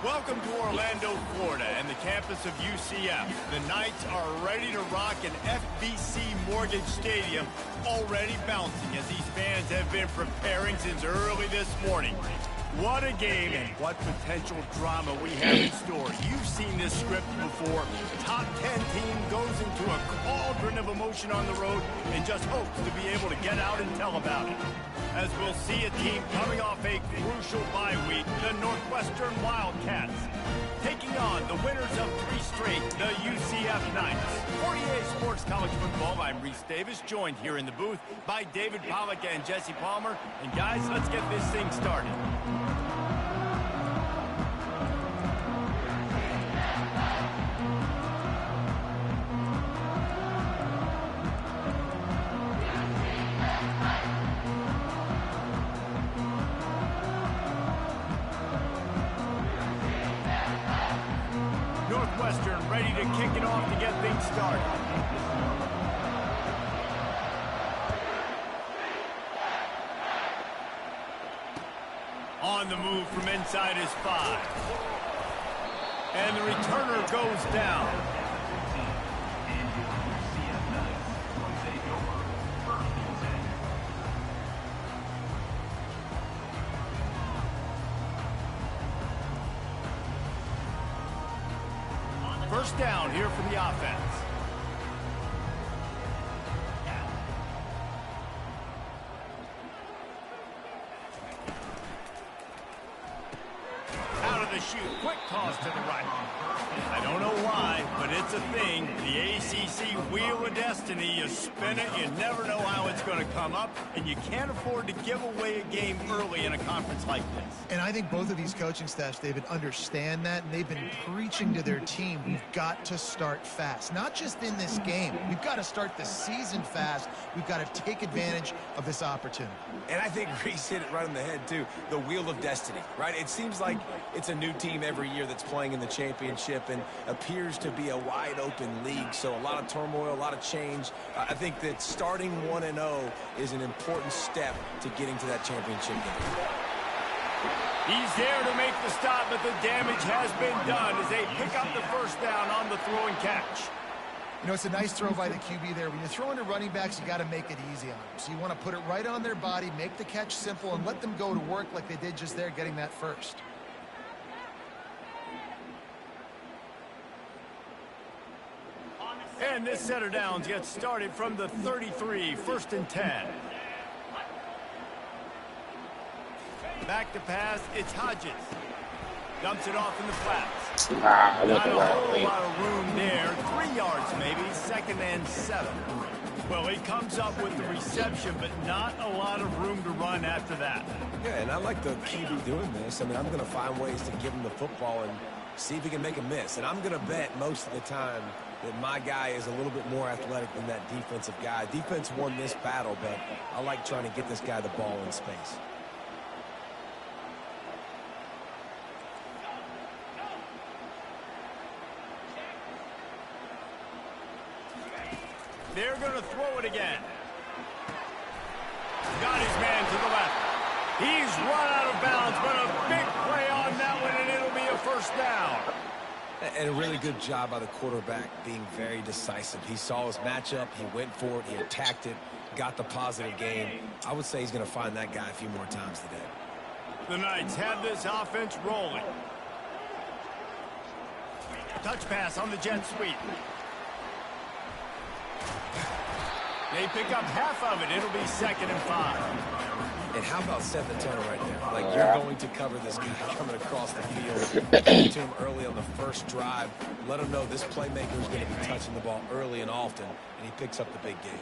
Welcome to Orlando, Florida, and the campus of UCF. The Knights are ready to rock an FBC Mortgage Stadium, already bouncing as these fans have been preparing since early this morning. What a game and what potential drama we have in store. You've seen this script before. Top 10 team goes into a cauldron of emotion on the road and just hopes to be able to get out and tell about it. As we'll see a team coming off a crucial bye week, the Northwestern Wildcats, taking on the winners of 3 straight, the UCF Knights. For EA Sports College Football, I'm Reese Davis, joined here in the booth by David Pollack and Jesse Palmer. And guys, let's get this thing started. Northwestern ready to kick it off to get things started. On the move from inside his 5. And the returner goes down. First down here for the offense. Out of the chute, quick toss to the right. I don't know why, but it's a thing. The ACC Wheel of Destiny, you spin it, you never know how it's going to come up, and you can't afford to give away a game early in a conference like this. And I think both of these coaching staffs, David, understand that, and they've been preaching to their team, we've got to start fast. Not just in this game. We've got to start the season fast. We've got to take advantage of this opportunity. And I think Reese hit it right on the head, too. The Wheel of Destiny, right? It seems like it's a new team every year that's playing in the championship and appears to be a wide-open league. So a lot of turmoil, a lot of change. I think that starting 1-0 is an important step to getting to that championship game. He's there to make the stop, but the damage has been done as they pick up the first down on the throw and catch. You know, it's a nice throw by the QB there. When you're throwing to running backs, you got to make it easy on them. So you want to put it right on their body, make the catch simple, and let them go to work like they did just there, getting that first. And this set of downs gets started from the 33, 1st and 10. Back to pass, it's Hodges. Dumps it off in the flats. Not a whole lot of room there. 3 yards maybe, 2nd and 7. Well, he comes up with the reception, but not a lot of room to run after that. Yeah, and I like the QB doing this. I mean, I'm going to find ways to give him the football and see if he can make a miss. And I'm going to bet most of the time that my guy is a little bit more athletic than that defensive guy. Defense won this battle, but I like trying to get this guy the ball in space. They're going to throw it again. Got his man to the left. He's run out of bounds, but a big play on that one, and it'll be a first down. And a really good job by the quarterback being very decisive. He saw his matchup, he went for it, he attacked it, got the positive gain. I would say he's going to find that guy a few more times today. The Knights have this offense rolling. Touch pass on the jet sweep. They pick up half of it. It'll be 2nd and 5. And how about set the tone right there? Like, you're going to cover this guy coming across the field. Get to him early on the first drive. Let him know this playmaker is going to be touching the ball early and often, and he picks up the big game.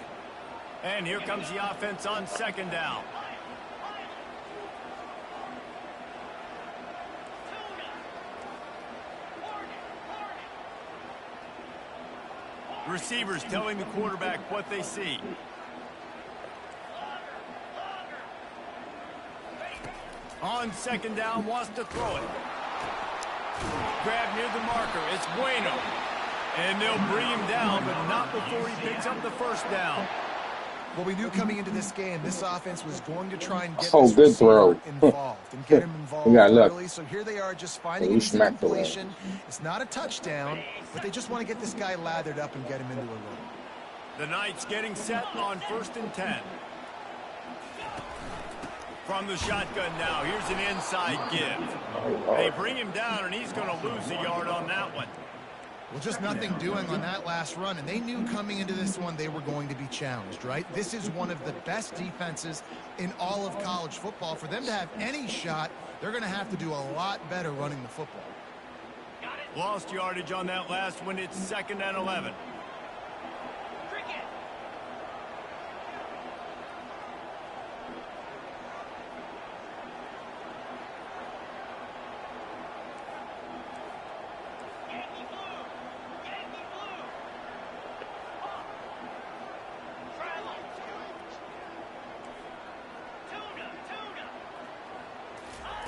And here comes the offense on 2nd down. Receivers telling the quarterback what they see. On 2nd down, wants to throw it. Grab near the marker. It's Bueno. And they'll bring him down, but not before he picks up the first down. Well, we knew coming into this game, this offense was going to try and get Oh, this good throw. receiver involved and get him involved early. So here they are just finding an easy completion. It's not a touchdown, but they just want to get this guy lathered up and get him into a run. The Knights getting set on 1st and 10. From the shotgun now, here's an inside give. They bring him down, and he's going to lose a yard on that one. Well, just nothing doing on that last run, and they knew coming into this one they were going to be challenged, right? This is one of the best defenses in all of college football. For them to have any shot, they're going to have to do a lot better running the football. Lost yardage on that last one. It's 2nd and 11.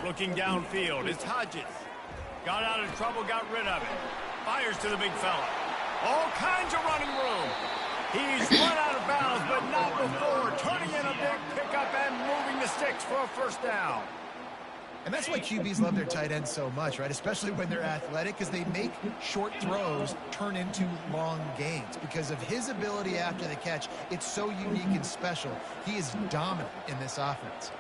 Looking downfield, it's Hodges. Got out of trouble, got rid of it. Fires to the big fella. All kinds of running room. He's run out of bounds, but not before. Turning in a big pickup and moving the sticks for a 1st down. And that's why QBs love their tight ends so much, right? Especially when they're athletic, because they make short throws turn into long gains. Because of his ability after the catch, it's so unique and special. He is dominant in this offense.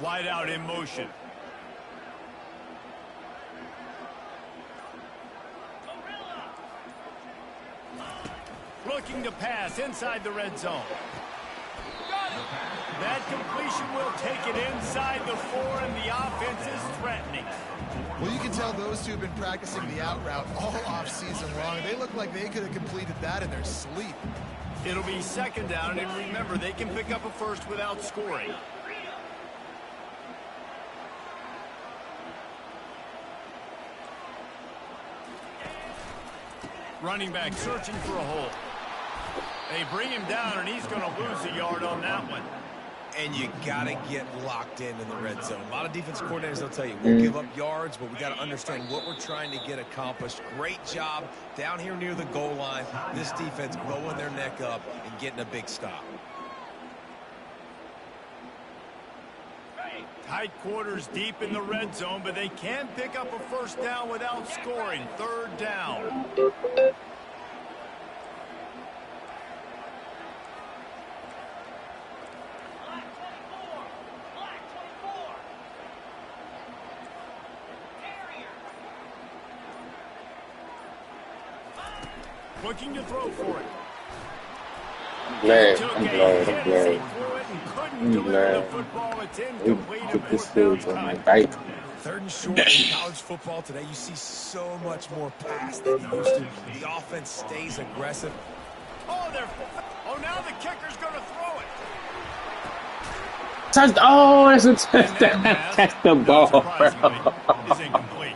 Wide out in motion. Looking to pass inside the red zone. That completion will take it inside the 4, and the offense is threatening. Well, you can tell those two have been practicing the out route all off-season long. They look like they could have completed that in their sleep. It'll be 2nd down, and remember, they can pick up a first without scoring. Running back searching for a hole. They bring him down, and he's going to lose a yard on that one. And you got to get locked in the red zone. A lot of defense coordinators will tell you, we'll give up yards, but we got to understand what we're trying to get accomplished. Great job down here near the goal line. This defense blowing their neck up and getting a big stop. Tight quarters deep in the red zone, but they can pick up a 1st down without scoring. 3rd down. Looking to throw for it. Glad. I'm glad. Put this dude on my bike. 3rd and short in college football today. You see so much more pass than you used to. The offense stays aggressive. Oh, now the kicker's going to throw it. Oh, that's a touchdown. Catch the ball, bro. Is incomplete.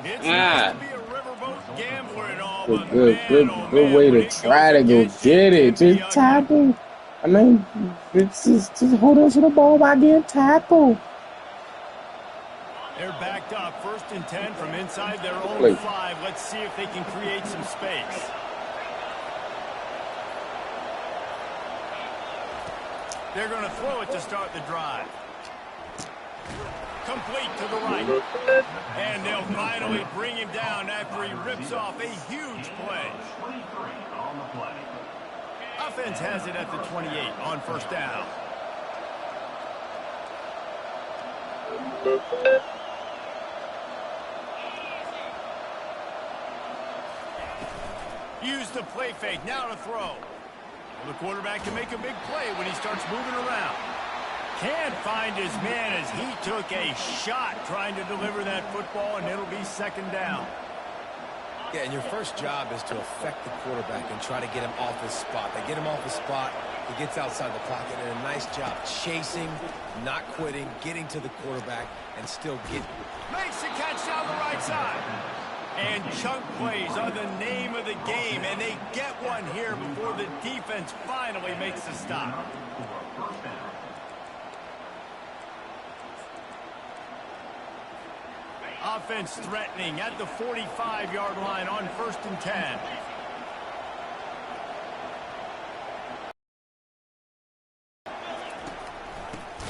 It's supposed to be a riverboat gambler and all, but good way to try to go get it. Just tackle. I mean, it's just hold on to the ball while getting tackled. They're backed up. 1st and 10 from inside their own 5. Let's see if they can create some space. They're going to throw it to start the drive. Complete to the right. And they'll finally bring him down after he rips off a huge play. Offense has it at the 28 on 1st down. Use the play fake. Now to throw. The quarterback can make a big play when he starts moving around. Can't find his man as he took a shot trying to deliver that football, and it'll be 2nd down. Yeah, and your first job is to affect the quarterback and try to get him off his spot. They get him off his spot, he gets outside the pocket, and a nice job chasing, not quitting, getting to the quarterback, and still getting. Makes the catch down the right side. And chunk plays are the name of the game, and they get one here before the defense finally makes the stop. offense threatening at the 45-yard line on 1st and 10.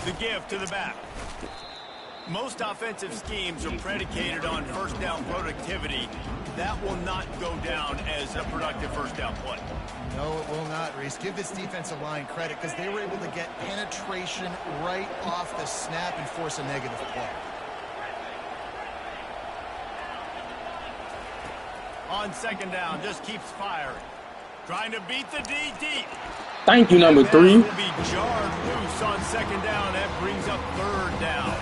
The give to the back. Most offensive schemes are predicated on first down productivity. That will not go down as a productive first down play. No, it will not, Reese. Give this defensive line credit because they were able to get penetration right off the snap and force a negative play. On 2nd down, just keeps firing. Trying to beat the D deep. Thank you, number 3. Will be jarred loose on 2nd down. That brings up 3rd down.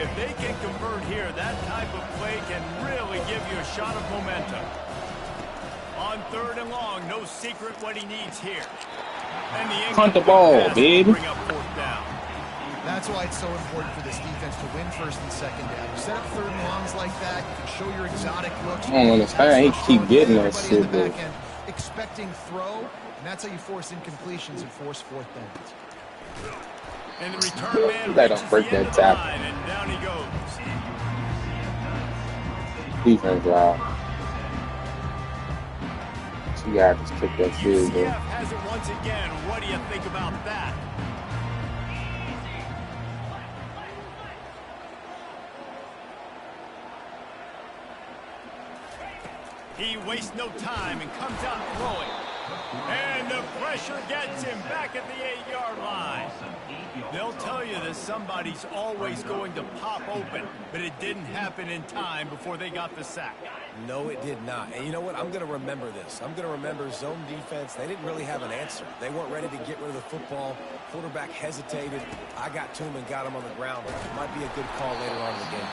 If they can convert here, that type of play can really give you a shot of momentum. On 3rd and long, no secret what he needs here. And the hunt the ball, baby. Bring up 4th down. That's why it's so important for this defense to win 1st and 2nd down. You set up 3rd and longs like that, you can show your exotic looks. I don't understand. He keep getting that shit, though. Expecting throw, and that's how you force incompletions and force 4th downs. And the return man Let him break that tackle. And down he goes. Defense, wow. You gotta just kick that field goal. UCF has it once again. What do you think about that? He wastes no time and comes out throwing. And the pressure gets him back at the 8-yard line. They'll tell you that somebody's always going to pop open, but it didn't happen in time before they got the sack. No, it did not. And you know what? I'm going to remember this. I'm going to remember zone defense. They didn't really have an answer. They weren't ready to get rid of the football. Quarterback hesitated. I got to him and got him on the ground. It might be a good call later on in the game.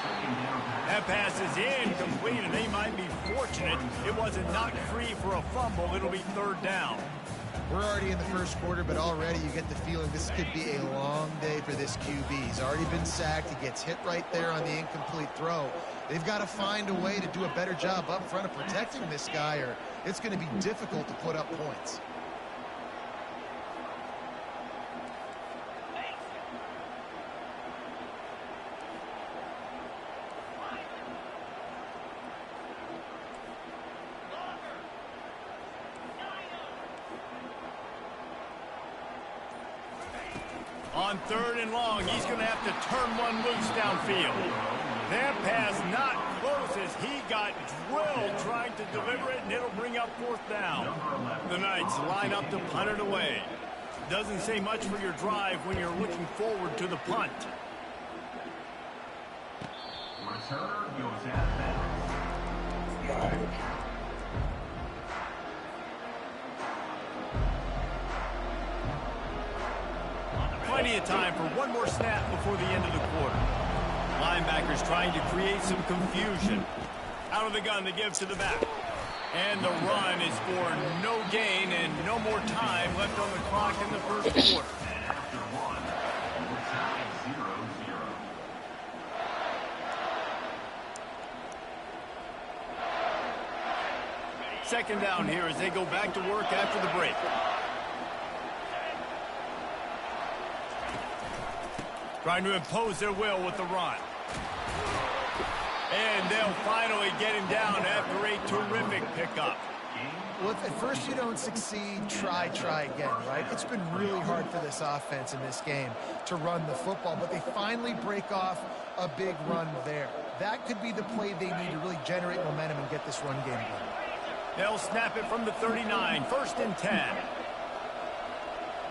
That pass is incomplete, and they might be fortunate it wasn't knocked free for a fumble. It'll be 3rd down. We're already in the 1st quarter, but already you get the feeling this could be a long day for this QB. He's already been sacked. He gets hit right there on the incomplete throw. They've got to find a way to do a better job up front of protecting this guy, or it's going to be difficult to put up points. On 3rd and long, he's going to have to turn one loose downfield. That pass not close as he got drilled trying to deliver it, and it'll bring up 4th down. The Knights line up to punt it away. Doesn't say much for your drive when you're looking forward to the punt. Returner goes out of bounds. Plenty of time for one more snap before the end of the quarter. Linebackers trying to create some confusion. Out of the gun, the give to the back. And the run is for no gain and no more time left on the clock in the 1st quarter. After one, tie 0-0. 2nd down here as they go back to work after the break. Trying to impose their will with the run. And they'll finally get him down after a terrific pickup. Well, if at first you don't succeed, try again, right? It's been really hard for this offense in this game to run the football, but they finally break off a big run there. That could be the play they need to really generate momentum and get this run game going. They'll snap it from the 39, 1st and 10.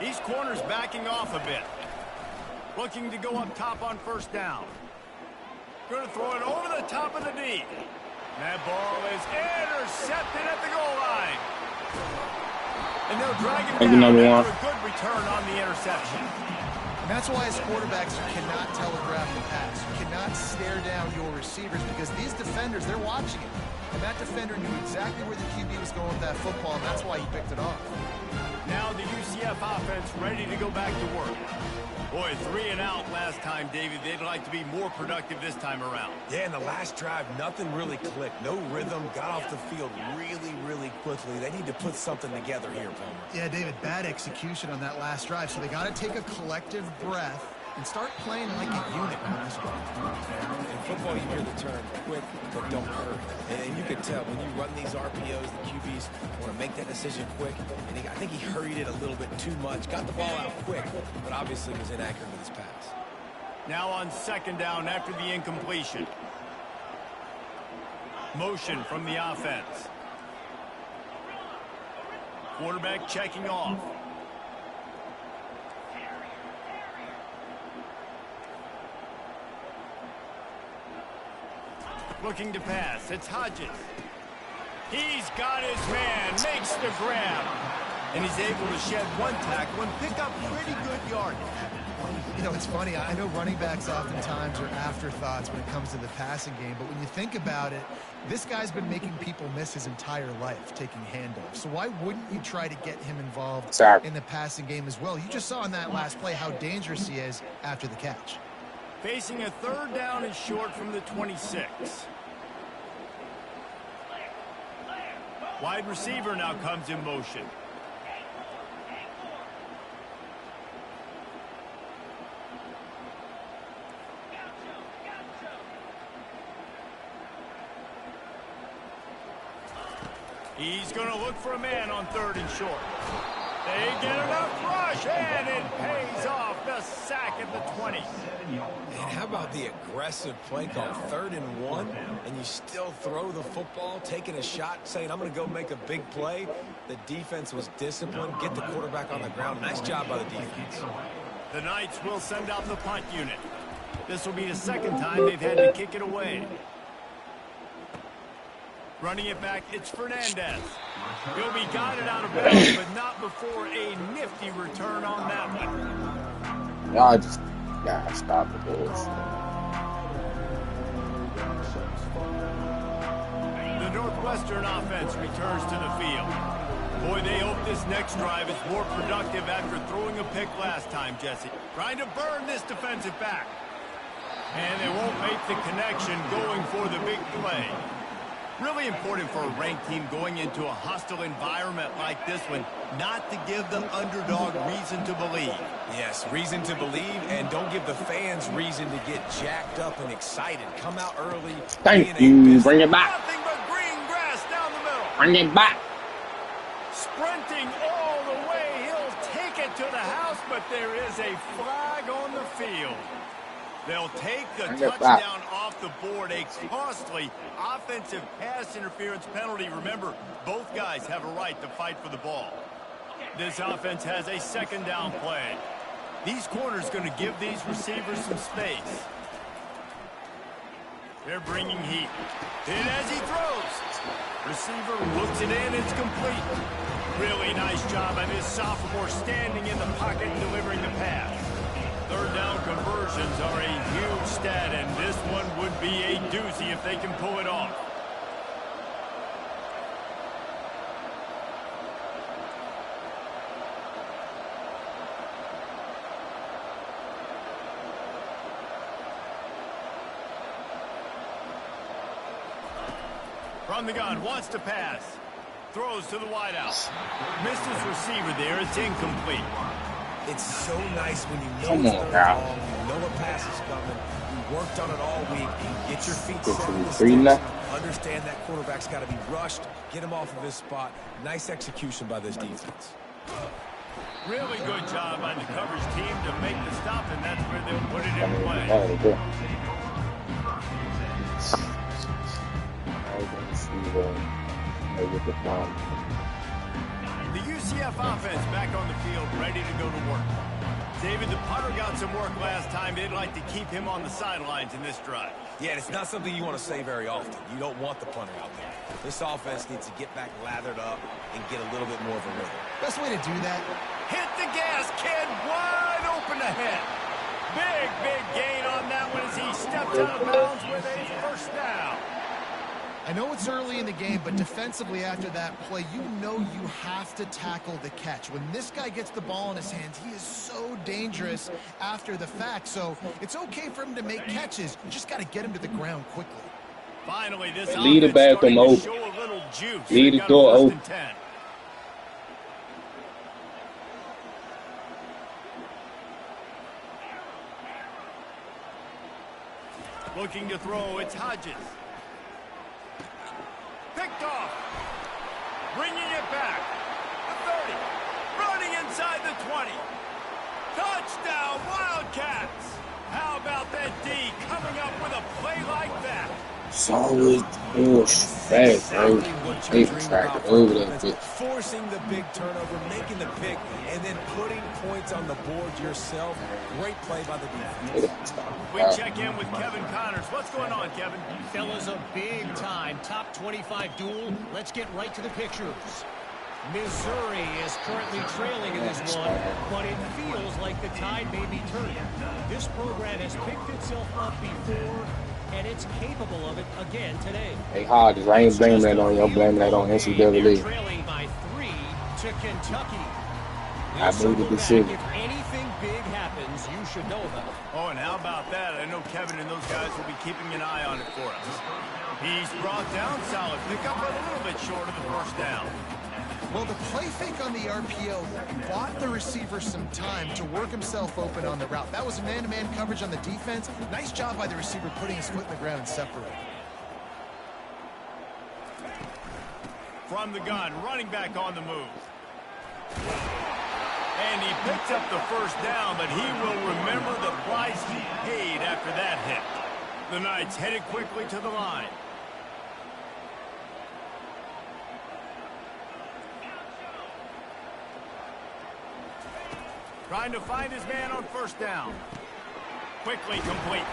These corners backing off a bit. Looking to go up top on 1st down. Going to throw it over the top of the D. That ball is intercepted at the goal line. And they'll drag him down after a good return on the interception. And that's why as quarterbacks you cannot telegraph the pass. You cannot stare down your receivers because these defenders, they're watching it. And that defender knew exactly where the QB was going with that football, and that's why he picked it off. Now the UCF offense ready to go back to work. Boy, 3 and out last time, David. They'd like to be more productive this time around. Yeah, in the last drive, nothing really clicked. No rhythm, got off the field really, really quickly. They need to put something together here, Palmer. Yeah, David, bad execution on that last drive, so they got to take a collective breath and start playing like a unit on this one. In football, you hear the term quick but don't hurry. And you can tell when you run these RPOs, the QBs want to make that decision quick. And I think he hurried it a little bit too much. Got the ball out quick, but obviously was inaccurate with his pass. Now on 2nd down after the incompletion. Motion from the offense. Quarterback checking off. Looking to pass. It's Hodges. He's got his man. Makes the grab. And he's able to shed 1 tackle and pick up pretty good yardage. You know, it's funny. I know running backs oftentimes are afterthoughts when it comes to the passing game, but when you think about it, this guy's been making people miss his entire life taking handoffs. So why wouldn't you try to get him involved in the passing game as well? You just saw in that last play how dangerous he is after the catch. Facing a 3rd down and short from the 26. Wide receiver now comes in motion. He's going to look for a man on 3rd and short. They get enough rush, and it pays off. The sack at the 20. And how about the aggressive play call? 3rd and 1, and you still throw the football, taking a shot, saying, I'm going to go make a big play. The defense was disciplined. Get the quarterback on the ground. Nice job by the defense. The Knights will send out the punt unit. This will be the 2nd time they've had to kick it away. Running it back, it's Fernandez. He'll be guided out of bounds, but not before a nifty return on that one. Y'all just gotta stop the bulls. The Northwestern offense returns to the field. Boy, they hope this next drive is more productive after throwing a pick last time, Jesse. Trying to burn this defensive back. And they won't make the connection going for the big play. Really important for a ranked team going into a hostile environment like this one, not to give the underdog reason to believe. Yes, reason to believe, and don't give the fans reason to get jacked up and excited. Come out early. Thank you. Bring it back. Nothing but green grass down the middle. Bring it back. Sprinting all the way. He'll take it to the house, but there is a flag on the field. They'll take the touchdown off the board, a costly offensive pass interference penalty. Remember, both guys have a right to fight for the ball. This offense has a 2nd down play. These corners going to give these receivers some space. They're bringing heat. And as he throws, receiver looks it in, it's complete. Really nice job by this sophomore standing in the pocket and delivering the pass. 3rd down conversions are a huge stat, and this one would be a doozy if they can pull it off. From the gun, wants to pass. Throws to the wideout. Missed his receiver there. It's incomplete. It's so nice when you know it's third and long, you know a pass is coming, you worked on it all week, you get your feet set in the sticks, understand that quarterback's got to be rushed, get him off of his spot. Nice execution by this defense. Really good job by the coverage team to make the stop, and that's where they'll put it in play. The UCF offense back on the field, ready to go to work. David, the punter got some work last time. They'd like to keep him on the sidelines in this drive. Yeah, it's not something you want to say very often. You don't want the punter out there. This offense needs to get back lathered up and get a little bit more of a rhythm. Best way to do that. Hit the gas, kid. Wide open ahead. Big gain on that one as he stepped out of bounds with a 1st down. I know it's early in the game, but defensively after that play, you know you have to tackle the catch. When this guy gets the ball in his hands, he is so dangerous after the fact. So it's okay for him to make catches. You just got to get him to the ground quickly. Finally, this Leave the offense bathroom starting to open. show a little juice. Leave They've the got a door 1st open. and 10. Looking to throw, it's Hodges. Picked off. Bringing it back. The 30. Running inside the 20. Touchdown, Wildcats. How about that D coming up with a play like that? So it was fast, bro. They tracked over that bitch. Forcing the big turnover, making the pick, and then putting points on the board yourself. Great play by the defense. We check in with Kevin Connors. What's going on, Kevin? Fellas, a big-time top 25 duel. Let's get right to the pictures. Missouri is currently trailing in this one, but it feels like the tide may be turning. This program has picked itself up before, and it's capable of it again today. Hey, Hodges, I ain't blaming that on you. I'm blaming that on They're NCAA. trailing by 3 to Kentucky. I made the decision. If anything big happens, you should know about it. Oh, and how about that? I know Kevin and those guys will be keeping an eye on it for us. He's brought down solid pickup, but a little bit short of the 1st down. Well, the play fake on the RPO bought the receiver some time to work himself open on the route. That was a man-to-man coverage on the defense. Nice job by the receiver putting his foot in the ground and separating. From the gun, running back on the move. And he picks up the 1st down, but he will remember the price he paid after that hit. The Knights headed quickly to the line. Trying to find his man on 1st down. Quickly complete.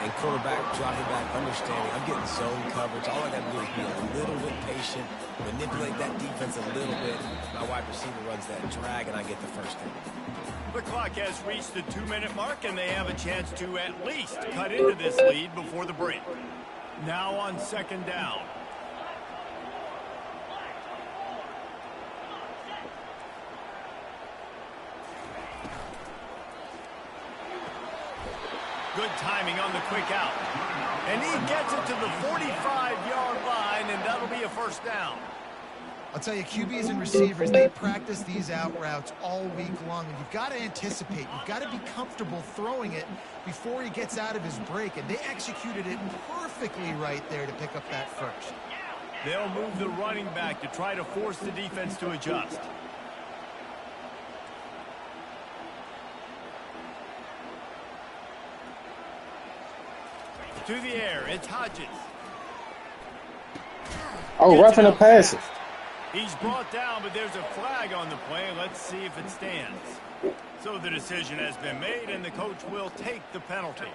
And quarterback, dropping back, understanding. I'm getting zone coverage. All I got to do is be a little bit patient, manipulate that defense a little bit. My wide receiver runs that drag, and I get the 1st down. The clock has reached the 2-minute mark, and they have a chance to at least cut into this lead before the break. Now on 2nd down. Good timing on the quick out. And he gets it to the 45-yard line, and that'll be a 1st down. I'll tell you, QBs and receivers, they practice these out routes all week long, and you've got to anticipate. You've got to be comfortable throwing it before he gets out of his break, and they executed it perfectly right there to pick up that 1st. They'll move the running back to try to force the defense to adjust. To the air, it's Hodges. Oh, roughing the passes. He's brought down, but there's a flag on the play. Let's see if it stands. So the decision has been made, and the coach will take the penalty.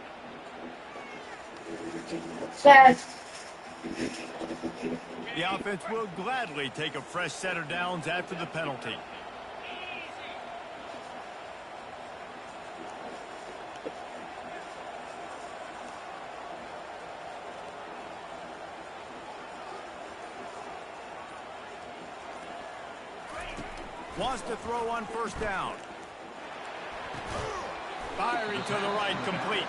The offense will gladly take a fresh set of downs after the penalty. Wants to throw on 1st down. Firing to the right, complete.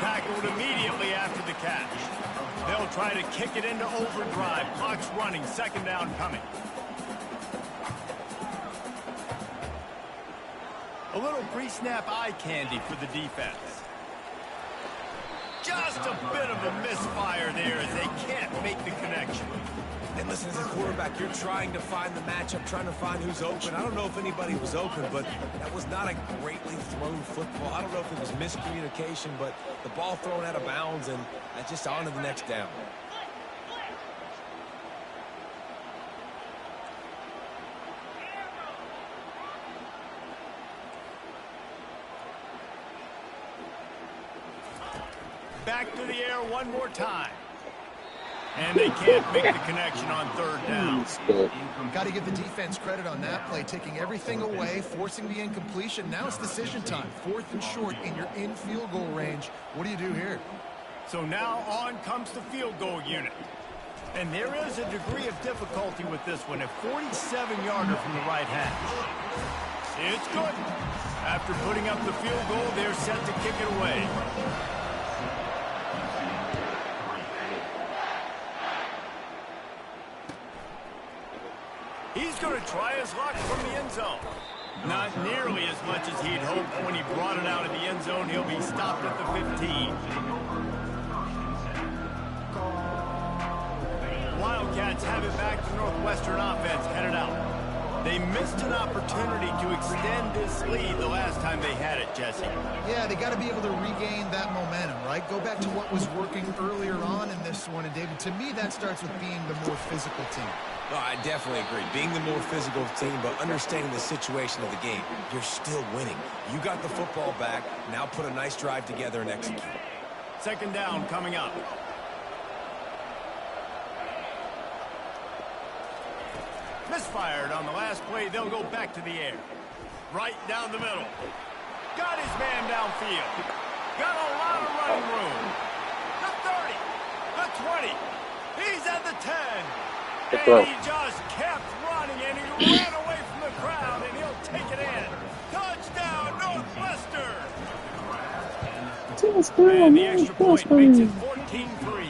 Tackled immediately after the catch. They'll try to kick it into overdrive. Clock's running, 2nd down coming. A little pre-snap eye candy for the defense. Just a bit of a misfire there as they can't make the connection. And listen, as a quarterback, you're trying to find the matchup, trying to find who's open. I don't know if anybody was open, but that was not a greatly thrown football. I don't know if it was miscommunication, but the ball thrown out of bounds, and just on to the next down. Back to the air one more time. And they can't make the connection on 3rd down. Got to give the defense credit on that play, taking everything away, forcing the incompletion. Now it's decision time. 4th and short, and you're in field goal range. What do you do here? So now on comes the field goal unit. And there is a degree of difficulty with this one. A 47-yarder from the right hash. It's good. After putting up the field goal, they're set to kick it away. He's going to try his luck from the end zone. Not nearly as much as he'd hoped when he brought it out of the end zone. He'll be stopped at the 15. Wildcats have it back to Northwestern offense headed out. They missed an opportunity to extend this lead the last time they had it, Jesse. Yeah, they got to be able to regain that momentum, right? Go back to what was working earlier on in this one. And, David, to me, that starts with being the more physical team. No, I definitely agree. Being the more physical team, but understanding the situation of the game. You're still winning. You got the football back. Now put a nice drive together and execute. Second down coming up. Misfired on the last play. They'll go back to the air. Right down the middle. Got his man downfield. Got a lot of running room. The 30. The 20. He's at the 10. And he just kept running, and he ran away from the crowd, and he'll take it in. Touchdown, Northwestern! And the extra point makes it 14-3.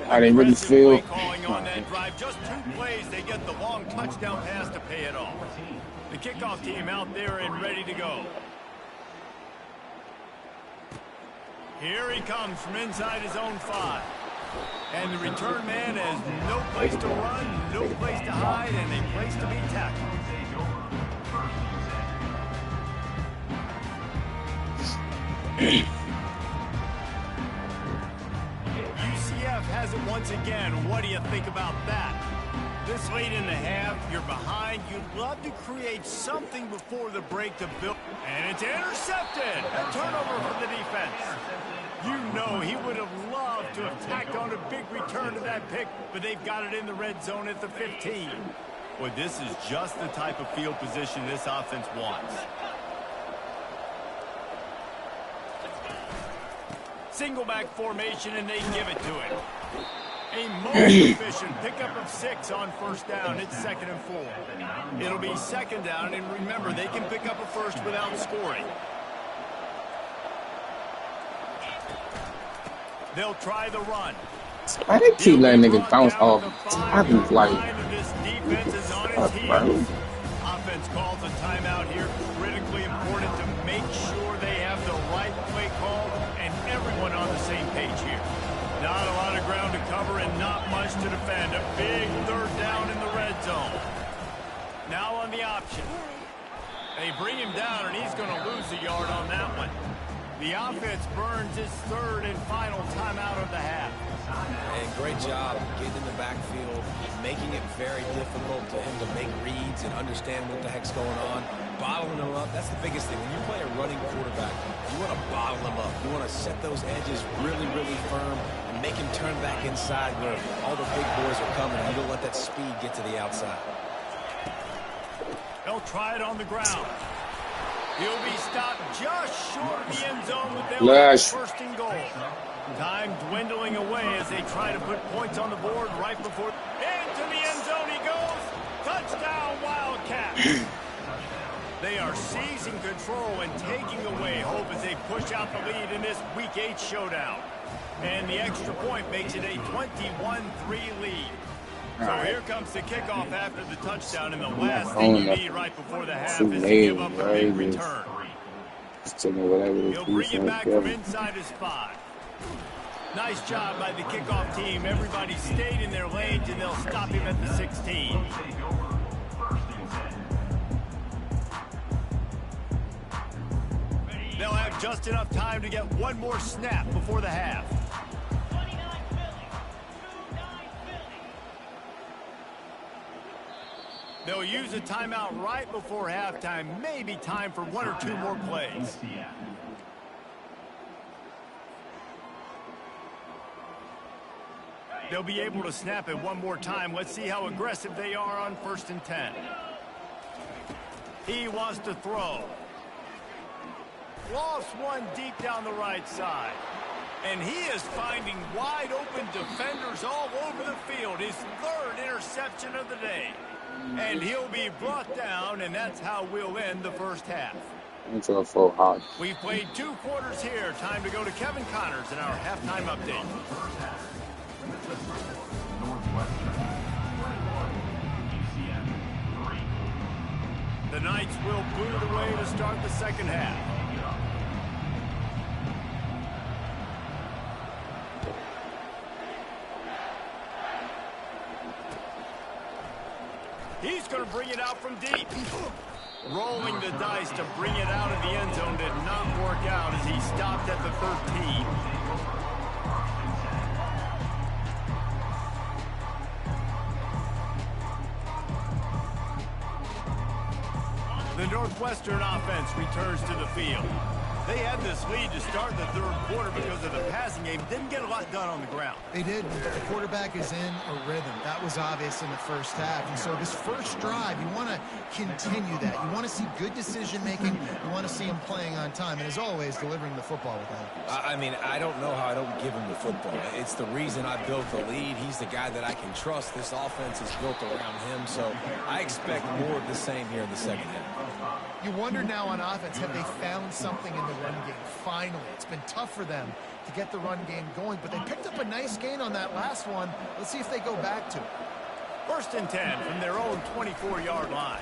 How they really feel. Calling on that drive. Just 2 plays, they get the long touchdown pass to pay it off. The kickoff team out there and ready to go. Here he comes from inside his own 5. And the return man has no place to run, no place to hide, and a place to be tackled. UCF has it once again. What do you think about that? This late in the half, you're behind. You'd love to create something before the break to build. And it's intercepted. A turnover for the defense. You know he would have loved to have tacked on a big return to that pick, but they've got it in the red zone at the 15. Boy, this is just the type of field position this offense wants. Single back formation, and they give it to him. A most efficient pickup of 6 on first down. It's 2nd and 4. It'll be 2nd down, and remember, they can pick up a first without scoring. They'll try the run. Why they keep letting niggas bounce off tackles like This defense is on its heels. Offense calls a timeout here. Critically important to make sure they have the right play call and everyone on the same page here. Not a lot of ground to cover and not much to defend. A big 3rd down in the red zone. Now on the option. They bring him down, and he's going to lose a yard on that one. The offense burns his 3rd and final timeout of the half. And great job getting in the backfield, making it very difficult to him to make reads and understand what the heck's going on. Bottling him up, that's the biggest thing. When you play a running quarterback, you want to bottle him up. You want to set those edges really, really firm and make him turn back inside where all the big boys are coming. You don't let that speed get to the outside. They'll try it on the ground. He'll be stopped just short of the end zone, but they'll have first and goal. Time dwindling away as they try to put points on the board right before. Into the end zone he goes. Touchdown, Wildcats. They are seizing control and taking away hope as they push out the lead in this Week 8 showdown. And the extra point makes it a 21-3 lead. So here comes the kickoff after the touchdown, and the last thing you need right before the half is to give up a big return. He'll bring it back from inside his 5. Nice job by the kickoff team. Everybody stayed in their lanes, and they'll stop him at the 16. They'll have just enough time to get one more snap before the half. They'll use a timeout right before halftime. Maybe time for 1 or 2 more plays. They'll be able to snap it one more time. Let's see how aggressive they are on 1st and 10. He wants to throw. Lost one deep down the right side. And he is finding wide open defenders all over the field. His third interception of the day. And he'll be brought down, and that's how we'll end the first half. Into a full hog. We've played 2 quarters here. Time to go to Kevin Connors in our halftime update. The Knights will boot it away to start the second half. He's going to bring it out from deep. Rolling the dice to bring it out of the end zone did not work out as he stopped at the 13. The Northwestern offense returns to the field. They had this lead to start the third quarter because of the passing game. Didn't get a lot done on the ground. They did, but the quarterback is in a rhythm. That was obvious in the first half. And so this first drive, you want to continue that. You want to see good decision-making. You want to see him playing on time. And as always, delivering the football with that. I mean, I don't know how I don't give him the football. It's the reason I built the lead. He's the guy that I can trust. This offense is built around him. So I expect more of the same here in the second half. You wonder now on offense, have they found something in the run game? Finally, it's been tough for them to get the run game going, but they picked up a nice gain on that last one. Let's see if they go back to it. 1st and 10 from their own 24-yard line.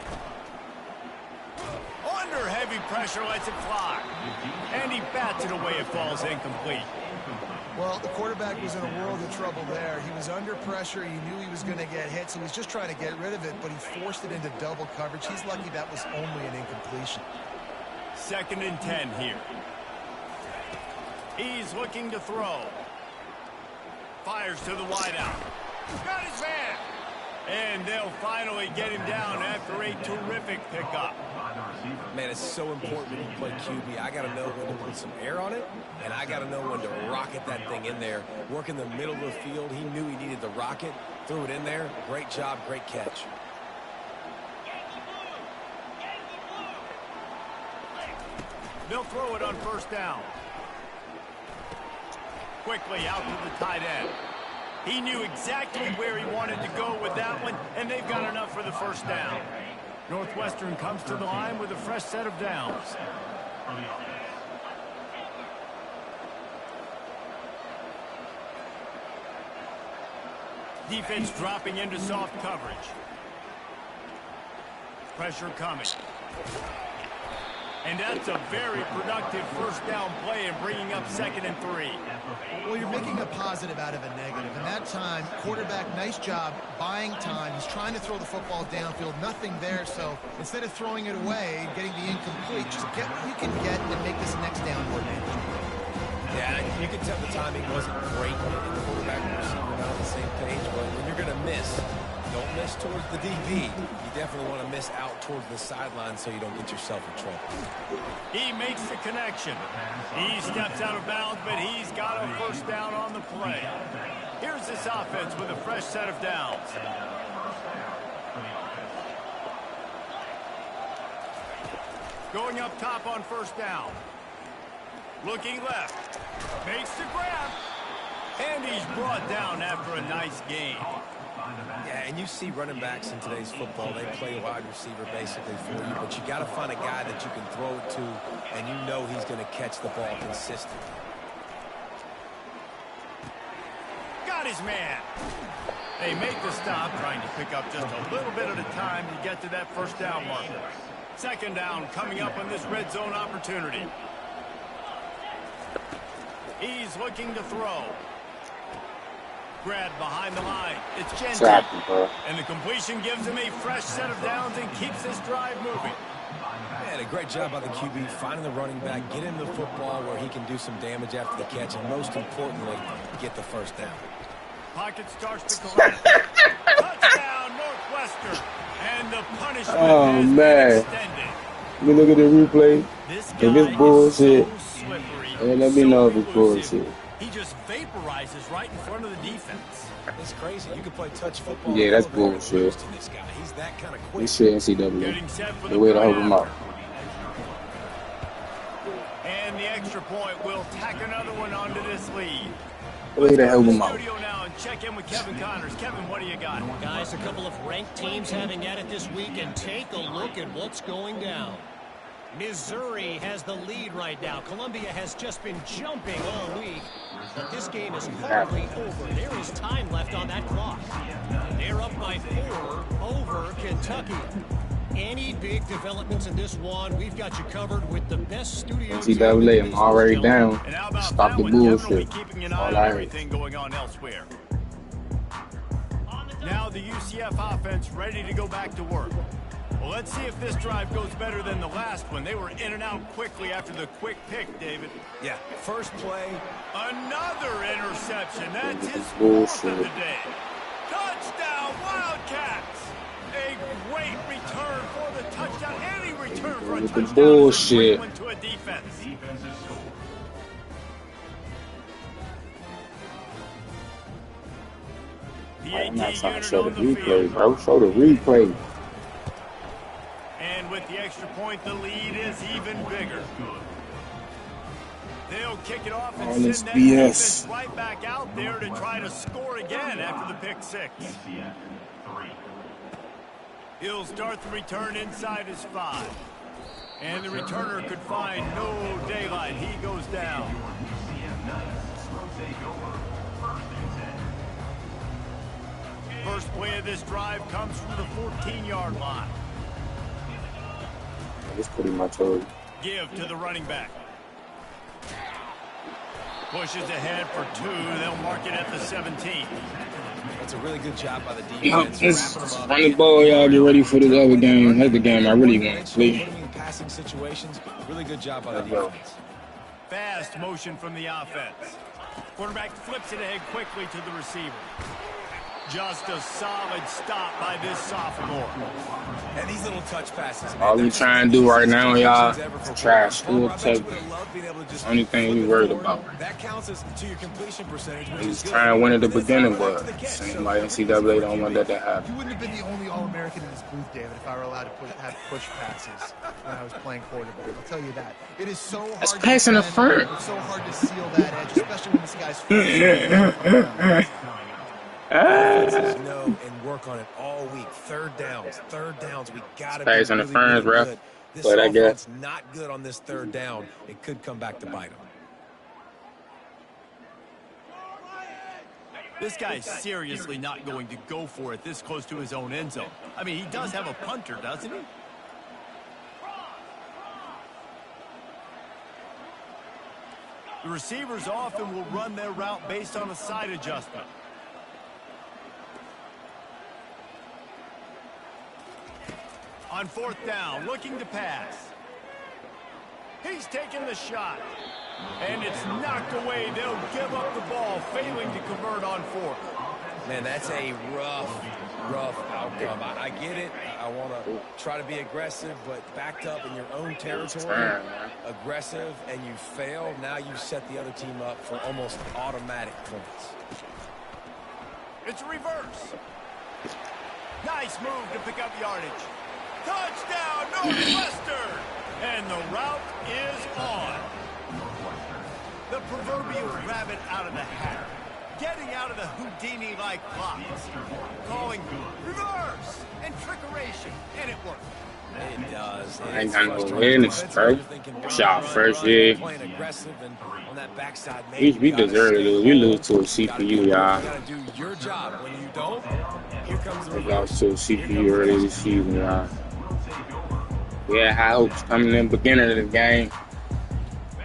Under heavy pressure, lets it fly. And he bats it away. It falls incomplete. Well, the quarterback was in a world of trouble there. He was under pressure. He knew he was going to get hit, so he was just trying to get rid of it, but he forced it into double coverage. He's lucky that was only an incompletion. 2nd and 10 here. He's looking to throw. Fires to the wideout. Got his man. And they'll finally get him down after a terrific pickup. Man, it's so important when you play QB. I got to know when to put some air on it, and I got to know when to rocket that thing in there. Work in the middle of the field. He knew he needed the rocket. Threw it in there. Great job, great catch. They'll throw it on 1st down. Quickly out to the tight end. He knew exactly where he wanted to go with that one, and they've got enough for the 1st down. Northwestern comes to the line with a fresh set of downs. Defense dropping into soft coverage. Pressure coming. And that's a very productive 1st down play and bringing up 2nd and 3. Well, you're making a positive out of a negative. And that time, quarterback, nice job buying time. He's trying to throw the football downfield. Nothing there. So instead of throwing it away, getting the incomplete, just get what you can get and make this next down more manageable. Yeah, you can tell the timing wasn't great. The quarterback and receiver not on the same page. But when you're going to miss, don't miss towards the DB. You definitely want to miss out towards the sideline so you don't get yourself in trouble. He makes the connection. He steps out of bounds, but he's got a 1st down on the play. Here's this offense with a fresh set of downs. Going up top on 1st down. Looking left. Makes the grab. And he's brought down after a nice gain. Yeah, and you see running backs in today's football, they play wide receiver basically for you, but you got to find a guy that you can throw it to, and you know he's going to catch the ball consistently. Got his man. They make the stop, trying to pick up just a little bit at a time to get to that 1st down marker. 2nd down coming up on this red zone opportunity. He's looking to throw. Grab behind the line. It's Jensen. And the completion gives him a fresh set of downs and keeps this drive moving. Man, a great job by the QB finding the running back, get him the football where he can do some damage after the catch, and most importantly, get the 1st down. Pocket starts to collapse. Touchdown, Northwestern. And the punishment Oh, has man. been extended. You look at the replay. This If guy it's bullshit, is so slippery, and let me so know if it's elusive. bullshit. He just vaporizes right in front of the defense. It's crazy. You can play touch football. Yeah, that's and throw it bullshit. to this guy. He's that kind of quick. This shit NCAA. Getting set for The way to hold play them after. up. And the extra point will tack another one onto this lead. Where the hell Let's am go I? to the studio now and check in with Kevin Connors. Kevin, what do you got? Guys, a couple of ranked teams having at it this week, and take a look at what's going down. Missouri has the lead right now. Columbia has just been jumping all week, but this game is hardly over. There is time left on that clock. They're up by 4 over Kentucky. Any big developments in this one, we've got you covered with the best studio. NCAA, I'm already down. And how about Stop the that one? Kevin will be bullshit. keeping an eye All on I heard. everything going on elsewhere. Now the UCF offense ready to go back to work. Well, let's see if this drive goes better than the last one. They were in and out quickly after the quick pick, David. Yeah, first play. Another interception. That's his Bullshit. fourth of the day. Touchdown, Wildcats! A great return for the touchdown. Any return for a With the touchdown bullshit. is a great one to a defense. Defensive score. The I'm not 18 trying to unit show the on the replay, field. bro. Show the replay. And with the extra point, the lead is even bigger. They'll kick it off and All send this that BS. defense right back out there to try to score again after the pick six. UCF 3. He'll start the return inside his 5. And the returner could find no daylight. He goes down. UCF Knights will take over 1st and 10. First play of this drive comes from the 14-yard line. It's pretty much over. Give to the running back. Pushes ahead for 2. They'll mark it at the 17. That's a really good job by the Yo, defense. let's wrapping them up. run the ball, y'all. Get ready for this other game. That's the game I really want to play. Putting in passing situations. Really good job by the defense. Fast motion from the offense. Quarterback flips it ahead quickly to the receiver. Just a solid stop by this sophomore. And these little touch passes, man, All we they're trying to just do the right easiest now, y'all, completions ever for is try quarterbacks. school I bet you tech. would've loved being able to just Only thing flip we it worried forward. about. That counts as to your completion percentage, which He is was good. trying to win at the But it's beginning, not right but to the catch, seems so like it's NCAA don't easy want for that to You happen. wouldn't have been the only All-American in this booth, David, if I were allowed to have push passes when I was playing quarterback. I'll tell you that. It is so hard That's to passing the defend. front. It's so hard to seal that edge, especially when this guy's first. Offenses know and work on it all week. Third downs. We gotta be Space on the really, ferns, really bro. good. This But I offense guess not good on this third down. It could come back to bite them. This guy's seriously not going to go for it this close to his own end zone. I mean, he does have a punter, doesn't he? The receivers often will run their route based on a side adjustment. On 4th down, looking to pass. He's taking the shot. And it's knocked away. They'll give up the ball, failing to convert on 4th. Man, that's a rough outcome. I get it. I want to try to be aggressive, but backed up in your own territory, aggressive, and you fail. Now you set the other team up for almost automatic points. It's a reverse. Nice move to pick up yardage. Touchdown, Northwestern! And the route is on. The proverbial rabbit out of the hat. Getting out of the Houdini-like box. Calling reverse and trickeration. And it worked. It does. I ain't got no awareness, bro. Shot first, yeah. Playing aggressive and on that backside. We deserve to lose. We lose to a CPU, y'all. You gotta do your job. When you don't, here comes the We reverse. lost to a CPU earlier this season, y'all. We had high hopes coming in the beginning of the game.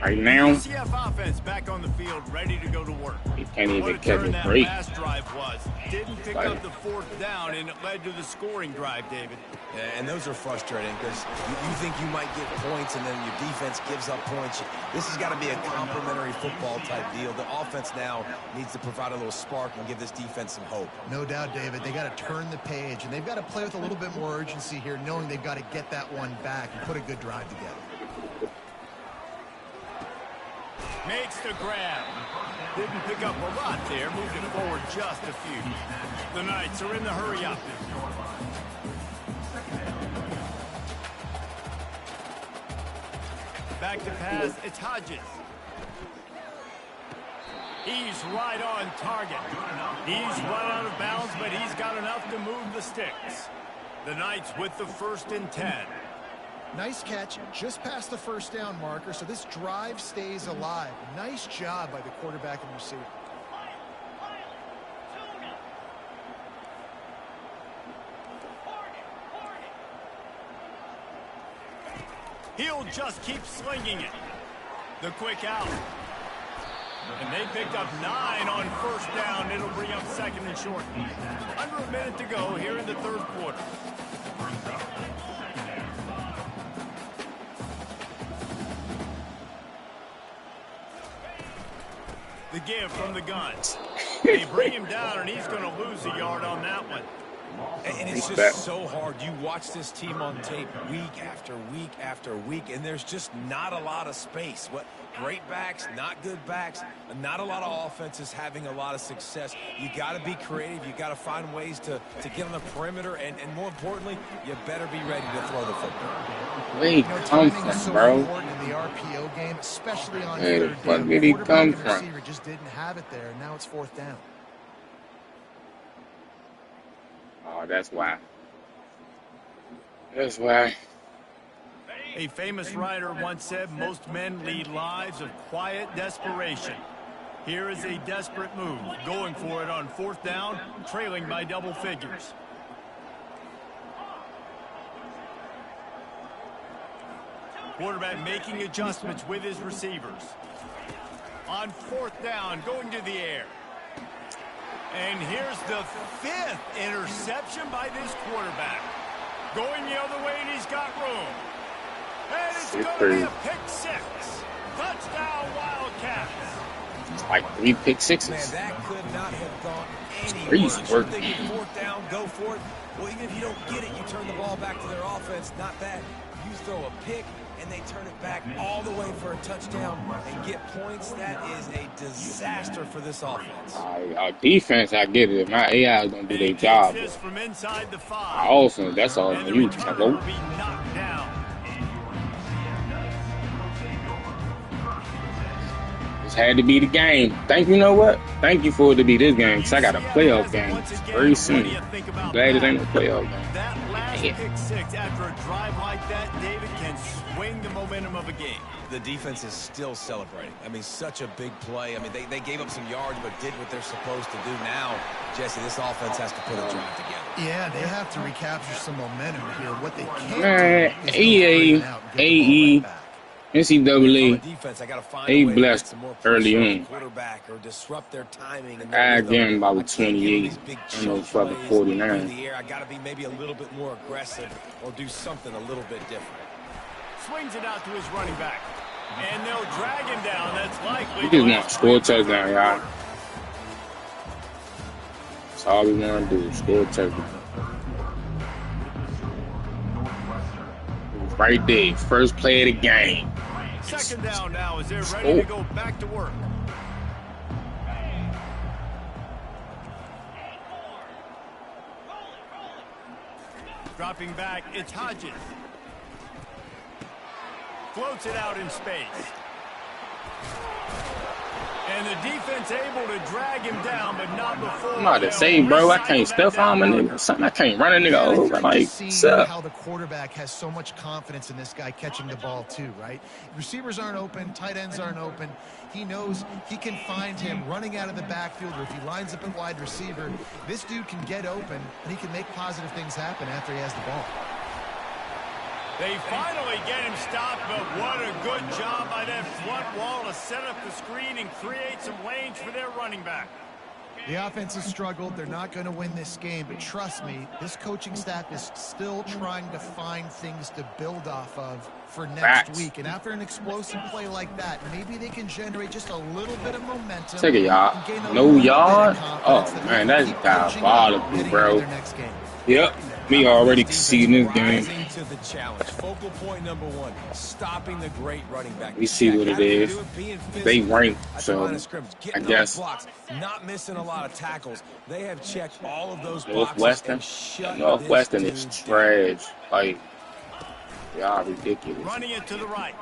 Right now, UCF offense back on the field, ready to go to work. you can't What even a catch turn a that break. last drive was. Didn't pick Right. up the 4th down, and it led to the scoring drive, David. Yeah, and those are frustrating because you think you might get points and then your defense gives up points. This has got to be a complementary football type deal. The offense now needs to provide a little spark and give this defense some hope. No doubt, David. They got to turn the page, and they've got to play with a little bit more urgency here, knowing they've got to get that one back and put a good drive together. Makes the grab. Didn't pick up a lot there. Moved it forward just a few. The Knights are in the hurry-up. Back to pass, it's Hodges. He's right on target. He's run out of bounds, but he's got enough to move the sticks. The Knights with the 1st and 10. Nice catch, just past the first down marker, so this drive stays alive. Nice job by the quarterback and receiver. He'll just keep slinging it. The quick out. And they picked up 9 on 1st down. It'll bring up 2nd and short. Under a minute to go here in the 3rd quarter. The give from the gun. They bring him down, and he's going to lose a yard on that one. And it's just so hard. You watch this team on tape week after week after week, and there's just not a lot of space. What great backs, not good backs, not a lot of offenses having a lot of success. You got to be creative. You got to find ways to get on the perimeter, and more importantly, you better be ready to throw the football. Where he come from, bro? In the RPO game, especially on Where the third fuck down. did he Quarterback come and from? receiver just didn't have it there, and now it's 4th down. Oh, that's why. That's why. A famous writer once said, most men lead lives of quiet desperation. Here is a desperate move, going for it on 4th down, trailing by double figures. Quarterback making adjustments with his receivers. On 4th down, going to the air. And here's the 5th interception by this quarterback. Going the other way, and he's got room. And it's going to be a pick 6. Touchdown, Wildcats. It's like 3 pick sixes. Man, that could not have gone anywhere. Crazy work. They get 4th down, go for it. Well, even if you don't get it, you turn the ball back to their offense. Not that. You throw a pick, and they turn it back all the way for a touchdown and get points. That is a disaster for this offense. Our defense, I get it. My AI is going to do their job. From inside the 5. Our offense, that's all And the you, returner Kevo. will be knocked down. This had to be the game. You know what? Thank you for it to be this game, because I got a playoff game very soon. I'm glad it ain't a playoff game. That last pick 6 after a drive like that, David, can swing the momentum of a game. The defense is still celebrating. I mean, such a big play. I mean, they gave up some yards, but did what they're supposed to do. Now, Jesse, this offense has to put a drive together. Yeah, they have to recapture some momentum here. What they can't Man, do is EA, go out and get the ball AE, right back. NCAA, Defense, I gotta find they a way to get blessed some more early pressure on. the quarterback or disrupt their timing. And I their give him rhythm. about I can't 28 give these big and no choke fucking plays 49. in the air. I gotta be maybe a little bit more aggressive or do something a little bit different. Swings it out to his running back. And they'll drag him down. That's likely. We just want to score a touchdown, y'all. That's all we want to do, score a touchdown. Right there, first play of the game. 2nd down now as they're ready to go back to work. Dropping back, it's Hodges. Floats it out in space. And the defense able to drag him down, but not before. I'm about to say, bro, I can't stuff on a nigga or something. I can't run a nigga over. Like, what's up? How the quarterback has so much confidence in this guy catching the ball too, right? Receivers aren't open, tight ends aren't open. He knows he can find him running out of the backfield, or if he lines up at wide receiver, this dude can get open and he can make positive things happen after he has the ball. They finally get him stopped, but what a good job by that front wall to set up the screen and create some lanes for their running back. The offense has struggled. They're not going to win this game, but trust me, this coaching staff is still trying to find things to build off of for next week. And after an explosive play like that, maybe they can generate just a little bit of momentum. Take it, y'all. No yard? Oh, man, that's diabolical, bro. Yep, me already conceding this game. To the challenge. Focal point number 1, stopping the great running back. We see what it is. They rank, so I guess. Blocks, not missing a lot of tackles. They have checked all of those Northwestern. Northwestern is trash. Like, y'all ridiculous. Running it to the right.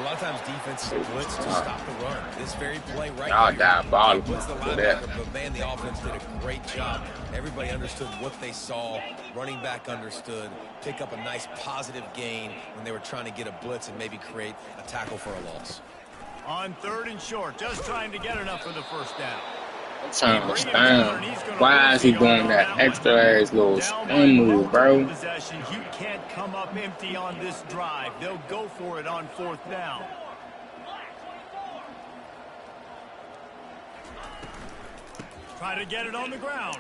A lot of times defenses blitz to stop the run. This very play right Y'all here. diabolical Blitz the for that. linebacker, but man, the offense did a great job. Everybody understood what they saw. Running back understood. Pick up a nice positive gain when they were trying to get a blitz and maybe create a tackle for a loss. On 3rd and short, just trying to get enough for the first down. I'm trying to understand. Why is he doing that extra ass little spin move, bro? Possessions, you can't come up empty on this drive. They'll go for it on 4th down. Try to get it on the ground.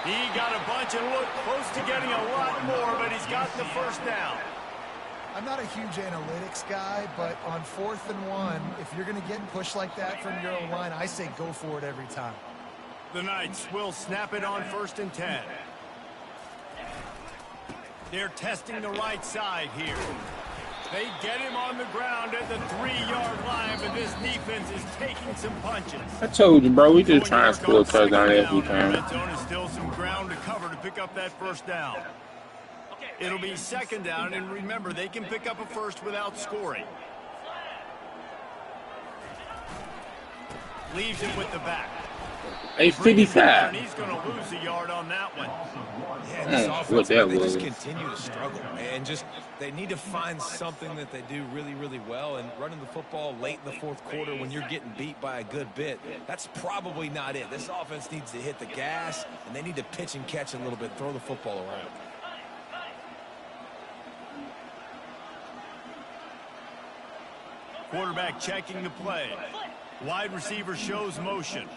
He got a bunch and looked close to getting a lot more, but he's got the first down. I'm not a huge analytics guy, but on 4th and 1, if you're going to get pushed like that from your own line, I say go for it every time. The Knights will snap it on 1st and 10. They're testing the right side here. They get him on the ground at the 3-yard line, but this defense is taking some punches. I told you, bro. We just trying to score a touchdown every time. Red zone is still some ground to cover to pick up that first down. It'll be 2nd down, and remember, they can pick up a first without scoring. Leaves it with the back. 8:55. And he's going to lose a yard on that one. Yeah, this offense, they just continue to struggle. And they need to find something that they do really, really well. And running the football late in the 4th quarter when you're getting beat by a good bit, that's probably not it. This offense needs to hit the gas, and they need to pitch and catch a little bit, throw the football around. Quarterback checking the play. Wide receiver shows motion.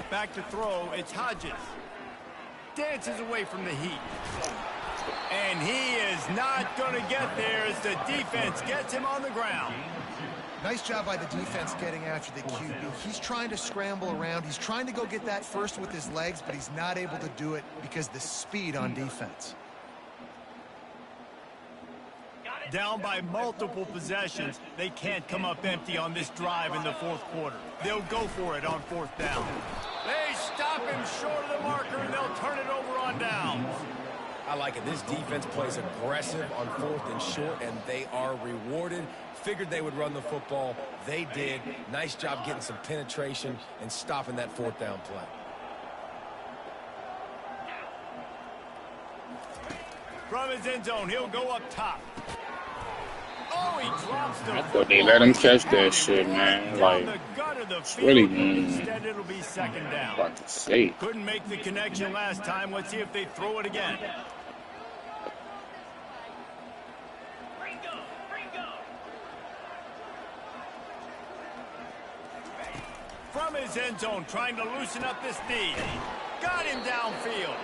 Back to throw, it's Hodges. Dances away from the heat. And he is not going to get there as the defense gets him on the ground. Nice job by the defense getting after the QB. He's trying to scramble around. He's trying to go get that first with his legs, but he's not able to do it because of the speed on defense. Down by multiple possessions, they can't come up empty on this drive in the 4th quarter. They'll go for it on 4th down. They stop him short of the marker, and they'll turn it over on downs. I like it. This defense plays aggressive on 4th and short, and they are rewarded. Figured they would run the football. They did. Nice job getting some penetration and stopping that 4th down play. From his end zone, he'll go up top. Oh, he drops the I thought they let him catch that shit, man. Like, it's really Instead, it'll be 2nd down. about to say. Couldn't make the connection last time. Let's see if they throw it again. From his end zone, trying to loosen up this D. Got him downfield.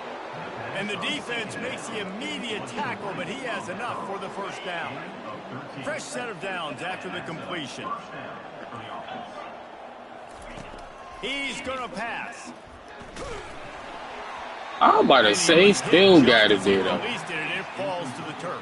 And the defense makes the immediate tackle, but he has enough for the first down. Fresh set of downs after the completion. He's going to pass. I'm about to say, still got it there, though. Released it, and it falls to the turf.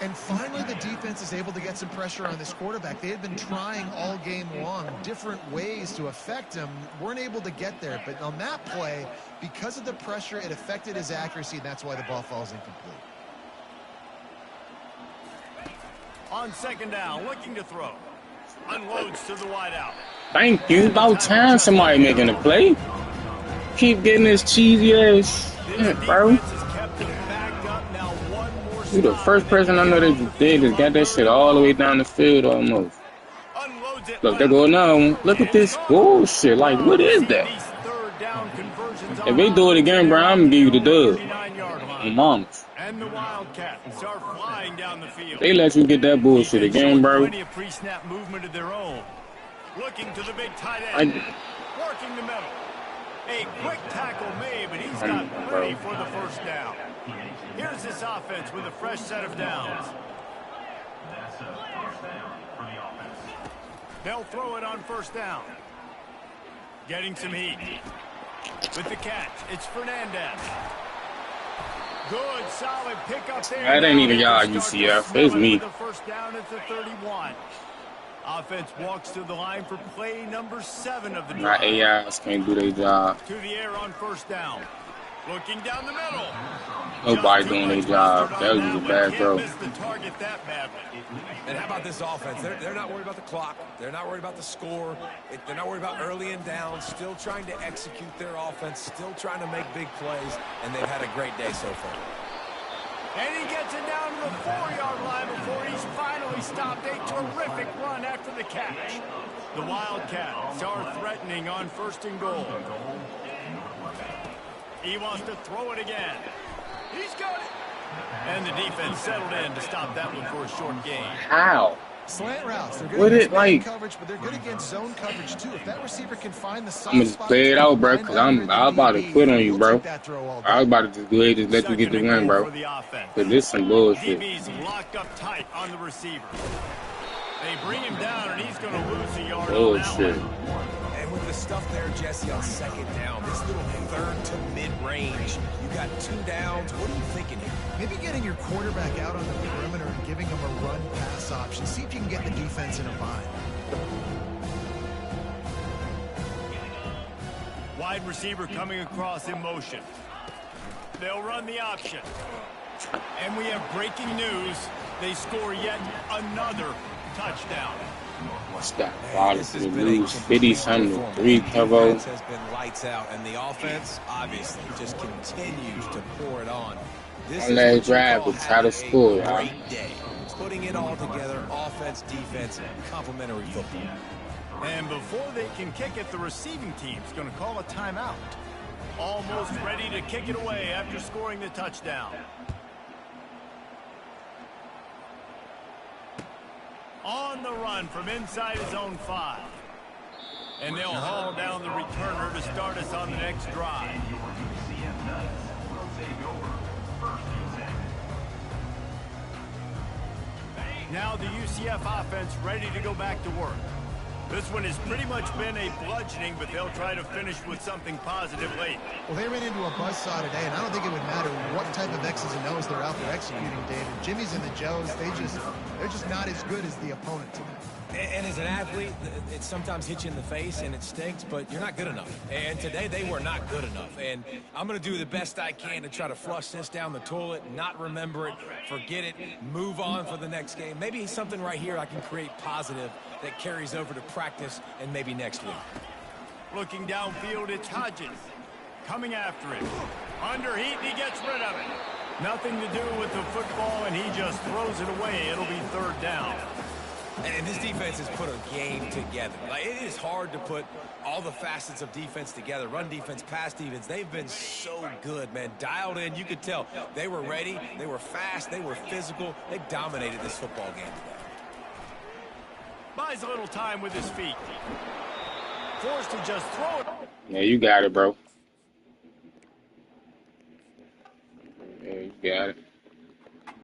And finally, the defense is able to get some pressure on this quarterback. They had been trying all game long different ways to affect him. Weren't able to get there. But on that play, because of the pressure, it affected his accuracy, and that's why the ball falls incomplete. On 2nd down, looking to throw. Unloads to the wideout. Thank you. About time somebody making a play. Keep getting this cheesy ass shit, bro. You the first person I know that did is got that shit all the way down the field almost. Look, there go another one. Look at this bullshit. Like, what is that? If they do it again, bro, I'm gonna give you the dub. Mamas. And the Wildcats are flying down the field. They let you get that bullshit again, bro. Plenty of pre-snap movement of their own. Looking to the big tight end. Working the middle. A quick tackle made, but he's got plenty for the first down. Here's this offense with a fresh set of downs. That's a first down for the offense. They'll throw it on 1st down. Getting some heat. With the catch, it's Fernandez. Good, solid pickup there. That ain't even y'all UCF. It's me. The first down at the 31. Offense walks to the line for play number 7 of the drive. My AIs can't do their job. To the air on first down. Looking down the middle. Nobody doing their job. That was a bad throw. And how about this offense? They're not worried about the clock. They're not worried about the score. They're not worried about early and down. Still trying to execute their offense. Still trying to make big plays. And they've had a great day so far. And he gets it down to the 4-yard line before he's finally stopped. A terrific run after the catch. The Wildcats are threatening on 1st and goal. He wants to throw it again. He's got it. And the defense settled in to stop that one for a short gain. How? Slant routes. They're good What against it like? coverage, but they're good against zone coverage too. If that receiver can find the I'm gonna just play it out, bro, because I'm about to quit on you, bro. I was about to just go ahead and just let you get the win, bro. Because this some bullshit. DB's locked up tight on the receiver. They bring him down, and he's going to lose a yard on that one. And with the stuff there, Jesse, on 2nd down, this little 3rd to mid-range, you got 2 downs. What are you thinking here? Maybe getting your quarterback out on the perimeter and giving him a run-pass option. See if you can get the defense in a bind. Wide receiver coming across in motion. They'll run the option. And we have breaking news. They score yet another touchdown. What's that? Wow, this is lose 50-something to 3, Kevo. Has been lights out, and the offense obviously just continues to pour it on. This On that drive, we try to score, y'all. Great day. Putting it all together, offense, defense, complementary football. And before they can kick it, the receiving team's going to call a timeout. Almost ready to kick it away after scoring the touchdown. On the run from inside his own 5. And they'll haul down the returner to start us on the next drive. Now the UCF offense ready to go back to work. This one has pretty much been a bludgeoning, but they'll try to finish with something positive late. Well, they ran into a buzzsaw today, and I don't think it would matter what type of X's and O's they're out there executing, David. Jimmy's and the Joes, they're just not as good as the opponent today. And as an athlete, it sometimes hits you in the face and it stinks, but you're not good enough. And today they were not good enough. And I'm going to do the best I can to try to flush this down the toilet, not remember it, forget it, move on for the next game. Maybe something right here I can create positive that carries over to practice and maybe next week. Looking downfield, it's Hodges. Coming after him. Under heat, and he gets rid of it. Nothing to do with the football, and he just throws it away. It'll be 3rd down. And this defense has put a game together. Like, it is hard to put all the facets of defense together. Run defense, pass defense. They've been so good, man. Dialed in. You could tell they were ready. They were fast. They were physical. They dominated this football game today. Buys a little time with his feet. Forced to just throw it. Yeah, you got it, bro. Yeah, you got it.